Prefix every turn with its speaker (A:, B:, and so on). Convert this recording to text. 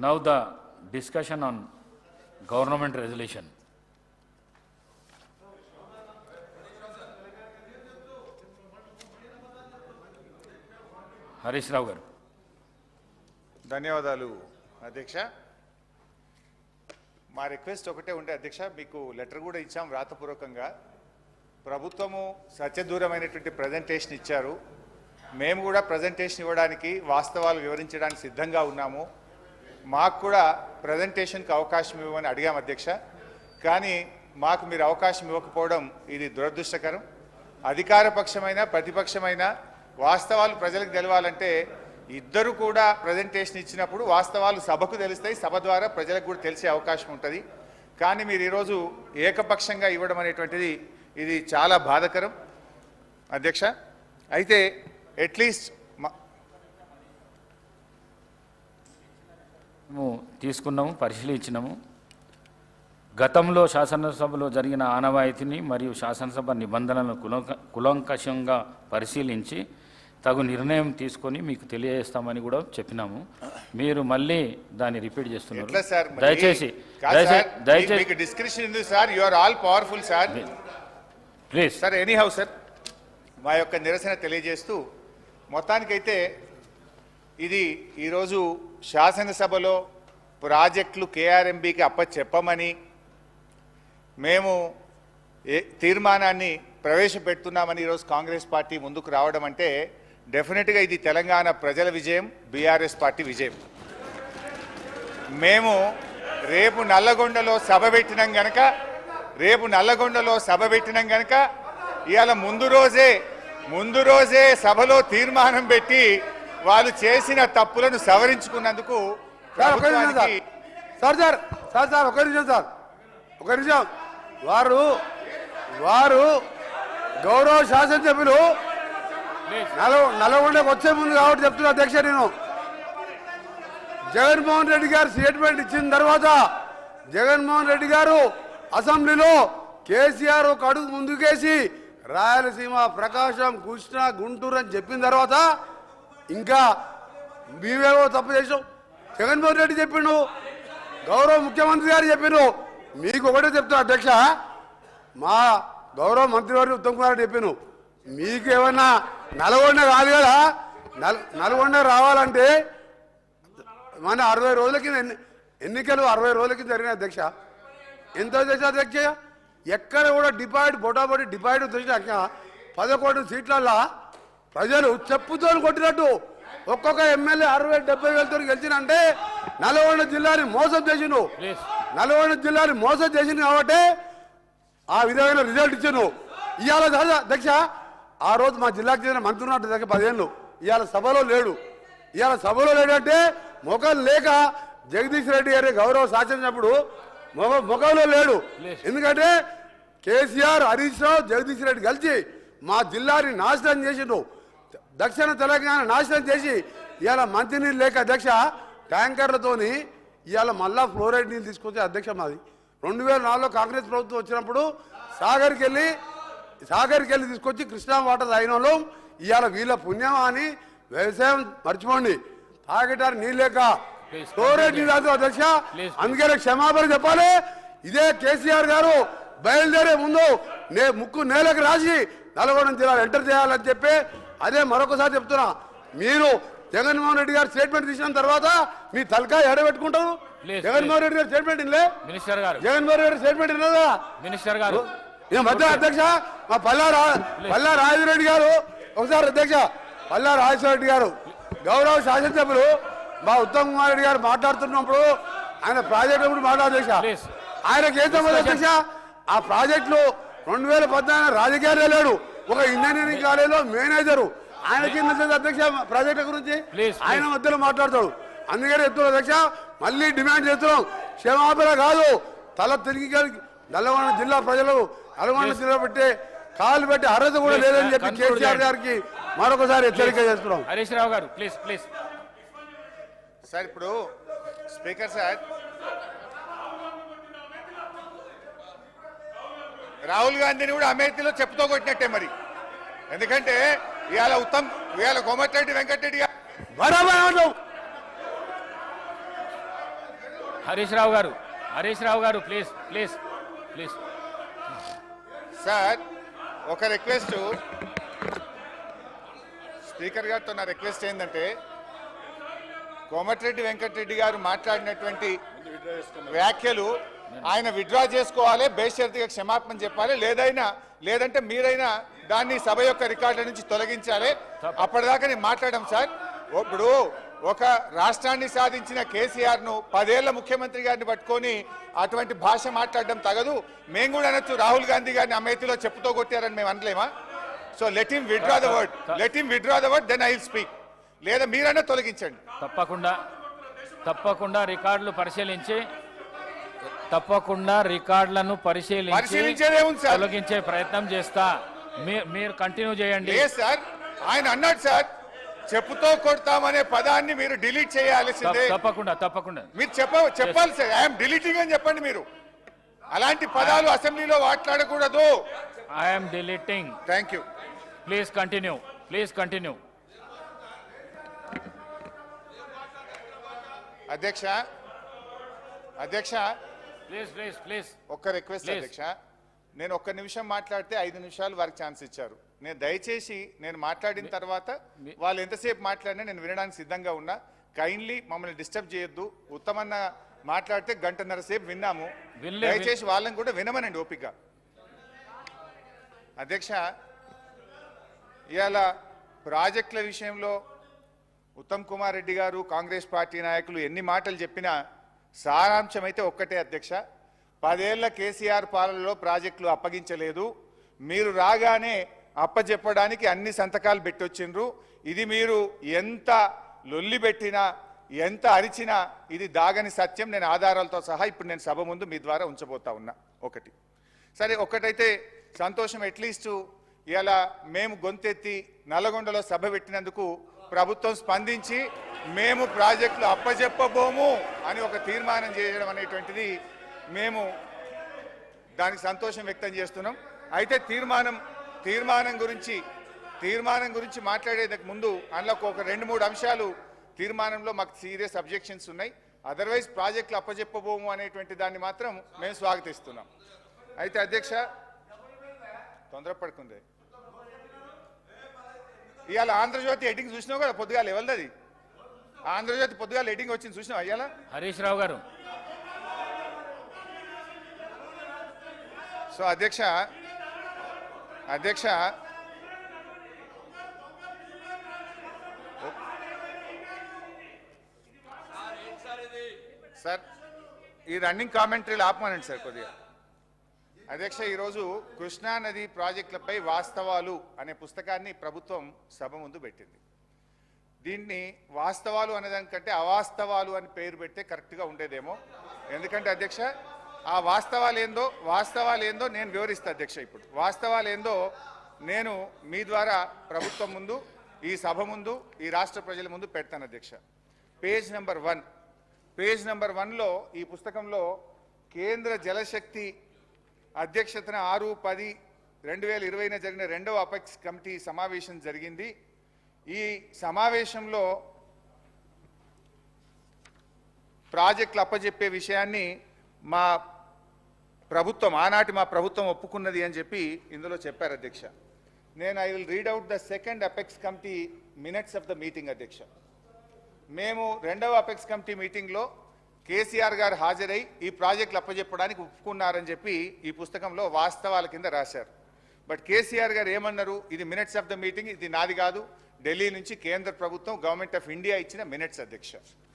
A: Now the discussion on government resolution. Harish Rao garu.
B: ధన్యవాదాలు అధ్యక్ష. మా రిక్వెస్ట్ ఒకటే ఉంటే అధ్యక్ష, మీకు లెటర్ కూడా ఇచ్చాం వ్రాతపూర్వకంగా. ప్రభుత్వము సత్యదూరమైనటువంటి ప్రజెంటేషన్ ఇచ్చారు. మేము కూడా ప్రజెంటేషన్ ఇవ్వడానికి, వాస్తవాలు వివరించడానికి సిద్ధంగా ఉన్నాము. మాకు కూడా ప్రజెంటేషన్కి అవకాశం ఇవ్వమని అడిగాం అధ్యక్ష. కానీ మాకు మీరు అవకాశం ఇవ్వకపోవడం ఇది దురదృష్టకరం. అధికార పక్షమైన ప్రతిపక్షమైన వాస్తవాలు ప్రజలకు తెలవాలంటే ఇద్దరు కూడా ప్రజెంటేషన్ ఇచ్చినప్పుడు వాస్తవాలు సభకు తెలుస్తాయి, సభ ద్వారా ప్రజలకు కూడా తెలిసే అవకాశం ఉంటుంది. కానీ మీరు ఈరోజు ఏకపక్షంగా ఇవ్వడం అనేటువంటిది ఇది చాలా బాధాకరం అధ్యక్ష. అయితే అట్లీస్ట్
A: మేము తీసుకున్నాము, పరిశీలించినాము. గతంలో శాసనసభలో జరిగిన ఆనవాయితీని మరియు శాసనసభ నిబంధనలను కులంకషంగా పరిశీలించి తగు నిర్ణయం తీసుకొని మీకు తెలియజేస్తామని కూడా చెప్పినాము. మీరు మళ్ళీ దాన్ని రిపీట్ చేస్తున్నారు. దయచేసి
B: డిస్క్రిప్షన్ ఉంది sir, you are all powerful sir.
A: Please
B: sir, anyhow sir, మా యొక్క నిరసన తెలియజేస్తూ మొత్తానికైతే ఇది ఈరోజు శాసనసభలో ప్రాజెక్టులు కేఆర్ఎంబీకి అప్పచెప్పమని మేము తీర్మానాన్ని ప్రవేశపెడుతున్నామని ఈరోజు కాంగ్రెస్ పార్టీ ముందుకు రావడం అంటే డెఫినెట్గా ఇది తెలంగాణ ప్రజల విజయం, బీఆర్ఎస్ పార్టీ విజయం. మేము రేపు నల్లగొండలో సభ పెట్టినాం గనక ఇవాళ ముందు రోజే సభలో తీర్మానం పెట్టి వాళ్ళు చేసిన తప్పులను సవరించుకున్నందుకు
C: ఒక నిమిషం వారు గౌరవ శాసనసభ్యులు నల్గొండకు వచ్చే ముందు కాబట్టి చెప్తున్నా అధ్యక్ష, నేను జగన్మోహన్ రెడ్డి గారు స్టేట్మెంట్ ఇచ్చిన తర్వాత జగన్మోహన్ రెడ్డి గారు అసెంబ్లీలో కేసీఆర్ ఒక అడుగు ముందుకేసి రాయలసీమ, ప్రకాశం, కృష్ణా, గుంటూరు అని చెప్పిన తర్వాత ఇంకా మీవేవో తప్పు చేసాం. జగన్మోహన్ రెడ్డి చెప్పిండు, గౌరవ ముఖ్యమంత్రి గారు చెప్పిండు. మీకు ఒకటే చెప్తున్నా అధ్యక్ష, మా గౌరవ మంత్రివారి ఉత్తమ్ కుమార్ రెడ్డి చెప్పాను, మీకు ఏమన్నా నల్గొండ కాదు కదా, నల్గొండ రావాలంటే మన 60 రోజుల కింద ఎన్నికలు 60 రోజుల కింద జరిగిన అధ్యక్ష. ఎంత చేసా అధ్యక్ష, ఎక్కడ కూడా బొటాబొటి డిపాయిడ్ తెచ్చినాక 11 సీట్లల్లో ప్రజలు చెప్పుతో కొట్టినట్టు ఒక్కొక్క ఎమ్మెల్యే 60-70 వేలతో గెలిచినంటే నల్గొండ జిల్లాని మోసం చేసిండు. నల్గొండ జిల్లాని మోసం చేసింది కాబట్టి ఆ విధమైన రిజల్ట్ ఇచ్చాను. ఇవాళ అధ్యక్ష, ఆ రోజు మా జిల్లాకు చెందిన మంత్రి ఉన్నట్టు దగ్గర 10 ఏళ్ళు ఇవాళ సభలో లేడు. అంటే మొఖం లేక జగదీష్ రెడ్డి గారి గౌరవ శాసనప్పుడు మొఖంలో లేడు. ఎందుకంటే కేసీఆర్, హరీష్ రావు, జగదీష్ రెడ్డి కలిసి మా జిల్లాని నాశనం చేసిండు. దక్షిణ తెలంగాణ నాశనం చేసి ఇవాళ మంచినీళ్ళు లేక అధ్యక్ష ట్యాంకర్లతోని ఇవాళ మళ్ళా ఫ్లోరైడ్ నీళ్ళు తీసుకొచ్చే అధ్యక్ష మాది 2004లో కాంగ్రెస్ ప్రభుత్వం వచ్చినప్పుడు సాగర్కి వెళ్ళి తీసుకొచ్చి కృష్ణా వాటర్ తాగిన వాళ్ళు ఇవాళ వీళ్ళ పుణ్యమా అని వ్యవసాయం మర్చిపోండి. తాగటానికి నీళ్ళు లేక ఫ్లోరైడ్ నీళ్ళు తాగుతాం అధ్యక్ష. అందుకనే క్షమాపణ చెప్పాలి. ఇదే కేసీఆర్ గారు బయలుదేరే ముందు ముక్కు నేలకు రాసి నల్గొండ జిల్లాలో ఎంటర్ చేయాలని చెప్పి అదే మరొకసారి చెప్తున్నా. మీరు జగన్మోహన్ రెడ్డి గారు స్టేట్మెంట్ తీసిన తర్వాత మీ తలకాయ ఎడబెట్టుకుంటారు. జగన్మోహన్ రెడ్డి గారు స్టేట్మెంట్ ఇల్లే, జగన్మోహన్ రెడ్డి స్టేట్మెంట్ ఇల్లదా మినిస్టర్ గారు మధ్య అధ్యక్ష. మా పల్లా రాజరెడ్డి గారు ఒకసారి అధ్యక్ష, పల్లా రాజరెడ్డి గారు గౌరవ శాసనసభ్యులు మా ఉత్తమ్ కుమార్ రెడ్డి గారు మాట్లాడుతున్నప్పుడు ఆయన ప్రాజెక్టు గురించి మాట్లాడేక్ష, ఆయనకి ఏం సంబంధం అధ్యక్ష? ఆ ప్రాజెక్టులో 2014 రాజకీయాలు లేడు, ఒక ఇంజనీరింగ్ కాలేజీలో మేనేజరు, ఆయనకి అధ్యక్ష ప్రాజెక్టు గురించి ఆయన మధ్యలో మాట్లాడతాడు. అందుకని చెప్తున్నాం అధ్యక్ష, మళ్ళీ డిమాండ్ చేస్తున్నాం, క్షమాపణ కాదు, తల తిరిగి నల్గొండ జిల్లా ప్రజలు నల్గొండ జిల్లా పెట్టే కాలు పెట్టి అర్హత కూడా లేదని చెప్పి కేసీఆర్ గారికి మరొకసారి హెచ్చరిక చేస్తున్నాం.
A: హరీష్ రావు గారు ప్లీజ్
B: సార్. ఇప్పుడు స్పీకర్ సార్, రాహుల్ గాంధీని కూడా అమేథీలో చెప్పుతో కొట్టినట్టే మరి. ఎందుకంటే ఇవాళ కోమటిరెడ్డి వెంకటరెడ్డి గారు
C: బరాబర్ ఏమంటావు?
A: హరీష్ రావు గారు ప్లీజ్ ప్లీజ్ ప్లీజ్.
B: సార్ ఒక రిక్వెస్ట్, స్పీకర్ గారితో నా రిక్వెస్ట్ ఏంటంటే కోమటిరెడ్డి వెంకటరెడ్డి గారు మాట్లాడినటువంటి వ్యాఖ్యలు ఆయన విత్డ్రా చేసుకోవాలి, బేషరతుగా క్షమాపణ చెప్పాలి, లేదంటే మీరైనా దాన్ని సభ యొక్క రికార్డుల నుంచి తొలగించాలి. అప్పటిదాకా నేను మాట్లాడాం సార్. ఇప్పుడు ఒక రాష్ట్రాన్ని సాధించిన కేసీఆర్ ను 10 ఏళ్ల ముఖ్యమంత్రి గారిని పట్టుకొని అటువంటి భాష మాట్లాడడం తగదు. మేము కూడా అనొచ్చు, రాహుల్ గాంధీ గారిని అమేథీలో చెప్పుతో కొట్టారని మేము అనలేమా? So let him withdraw the word, then I will speak. లేదా మీరైనా తొలగించండి.
A: తప్పకుండా రికార్డులను
B: పరిశీలించేదేముంది సార్?
A: తొలగించే ప్రయత్నం చేస్తా. మీరు కంటిన్యూ చేయండి.
B: లేదు సార్, ఆయన అన్నాడు సార్, చెప్పుతో కొడతామనే పదాన్ని మీరు డిలీట్ చేయాల్సిందే.
A: తప్పకుండా
B: మీరు చెప్పాలి సార్. ఐఎమ్ డిలీటింగ్ అని చెప్పండి. మీరు అలాంటి పదాలు అసెంబ్లీలో మాట్లాడకూడదు.
A: I'm deleting.
B: Thank you.
A: Please continue.
B: అధ్యక్ష
A: ప్లీజ్
B: ఒక్క రిక్వెస్ట్ అధ్యక్ష, నేను ఒక్క నిమిషం మాట్లాడితే 5 నిమిషాలు వారికి ఛాన్స్ ఇచ్చారు. దయచేసి నేను మాట్లాడిన తర్వాత వాళ్ళు ఎంతసేపు మాట్లాడినా నేను వినడానికి సిద్ధంగా ఉన్నా. కైండ్లీ మమ్మల్ని డిస్టర్బ్ చేయొద్దు. ఉత్తమన్న మాట్లాడితే 1.5 గంటల సేపు విన్నాము. దయచేసి వాళ్ళని కూడా వినమనండి ఓపిక. అధ్యక్ష, ఇవాళ ప్రాజెక్టుల విషయంలో ఉత్తమ్ కుమార్ రెడ్డి గారు, కాంగ్రెస్ పార్టీ నాయకులు ఎన్ని మాటలు చెప్పినా సారాంశం అయితే ఒక్కటే అధ్యక్ష. 10 ఏళ్ల కేసీఆర్ పాలనలో ప్రాజెక్టులు అప్పగించలేదు. మీరు రాగానే అప్పచెప్పడానికి అన్ని సంతకాలు పెట్టొచ్చిండ్రు. ఇది మీరు ఎంత లొల్లి పెట్టినా, ఎంత అరిచినా ఇది దాగని సత్యం. నేను ఆధారాలతో సహా ఇప్పుడు నేను సభ ముందు మీ ద్వారా ఉంచబోతా ఉన్నా. ఒకటి సరే, ఒక్కటైతే సంతోషం. అట్లీస్ట్ ఇలా మేము గొంతెత్తి నల్లగొండలో సభ పెట్టినందుకు ప్రభుత్వం స్పందించి మేము ప్రాజెక్టులు అప్పచెప్పబోము అని ఒక తీర్మానం చేయడం అనేటువంటిది మేము దానికి సంతోషం వ్యక్తం చేస్తున్నాం. అయితే తీర్మానం గురించి మాట్లాడేందుకు ముందు అందులో ఒక 2-3 అంశాలు తీర్మానంలో మాకు సీరియస్ అబ్జెక్షన్స్ ఉన్నాయి. అదర్వైజ్ ప్రాజెక్టులు అప్పచెప్పబోము అనేటువంటి దాన్ని మాత్రం మేము స్వాగతిస్తున్నాం. అయితే అధ్యక్ష, తొందరపడుకుంది. ఇవాళ ఆంధ్రజ్యోతి ఎడ్డింగ్ చూసినావు కదా పొద్దుగాల, ఎవరిది? ఆంధ్రజ్యోతి పొద్దుగాల ఎడ్డింగ్ వచ్చింది చూసినావు ఇవాళ?
A: హరీష్ రావు గారు.
B: సో అధ్యక్ష సార్, ఈ రన్నింగ్ కామెంటరీలు ఆపమానండి సార్ కొద్దిగా. అధ్యక్ష, ఈరోజు కృష్ణా నది ప్రాజెక్టులపై వాస్తవాలు అనే పుస్తకాన్ని ప్రభుత్వం సభ ముందు పెట్టింది. దీన్ని వాస్తవాలు అనేదానికంటే అవాస్తవాలు అని పేరు పెడితే కరెక్ట్గా ఉండేదేమో. ఎందుకంటే అధ్యక్ష, ఆ వాస్తవాలు ఏందో నేను వివరిస్తా అధ్యక్ష. ఇప్పుడు వాస్తవాలు ఏందో నేను మీ ద్వారా ప్రభుత్వం ముందు, ఈ సభ ముందు, ఈ రాష్ట్ర ప్రజల ముందు పెడతాను అధ్యక్ష. పేజ్ నెంబర్ 1లో ఈ పుస్తకంలో కేంద్ర జలశక్తి అధ్యక్షతన 6/10/2020 జరిగిన 2వ అపెక్స్ కమిటీ సమావేశం జరిగింది. ఈ సమావేశంలో ప్రాజెక్టులు అప్పజెప్పే విషయాన్ని ఆనాటి మా ప్రభుత్వం ఒప్పుకున్నది అని చెప్పి ఇందులో చెప్పారు అధ్యక్ష. I will read out the second apex committee minutes of the meeting అధ్యక్ష. మేము 2వ అపెక్స్ కమిటీ మీటింగ్లో కేసీఆర్ గారు హాజరై ఈ ప్రాజెక్టులు అప్పజెప్పడానికి ఒప్పుకున్నారని చెప్పి ఈ పుస్తకంలో వాస్తవాల కింద రాశారు. బట్ కేసీఆర్ గారు ఏమన్నారు? ఇది మినిట్స్ ఆఫ్ ద మీటింగ్, ఇది నాది కాదు, ఢిల్లీ నుంచి కేంద్ర ప్రభుత్వం, గవర్నమెంట్ ఆఫ్ ఇండియా ఇచ్చిన మినిట్స్ అధ్యక్ష.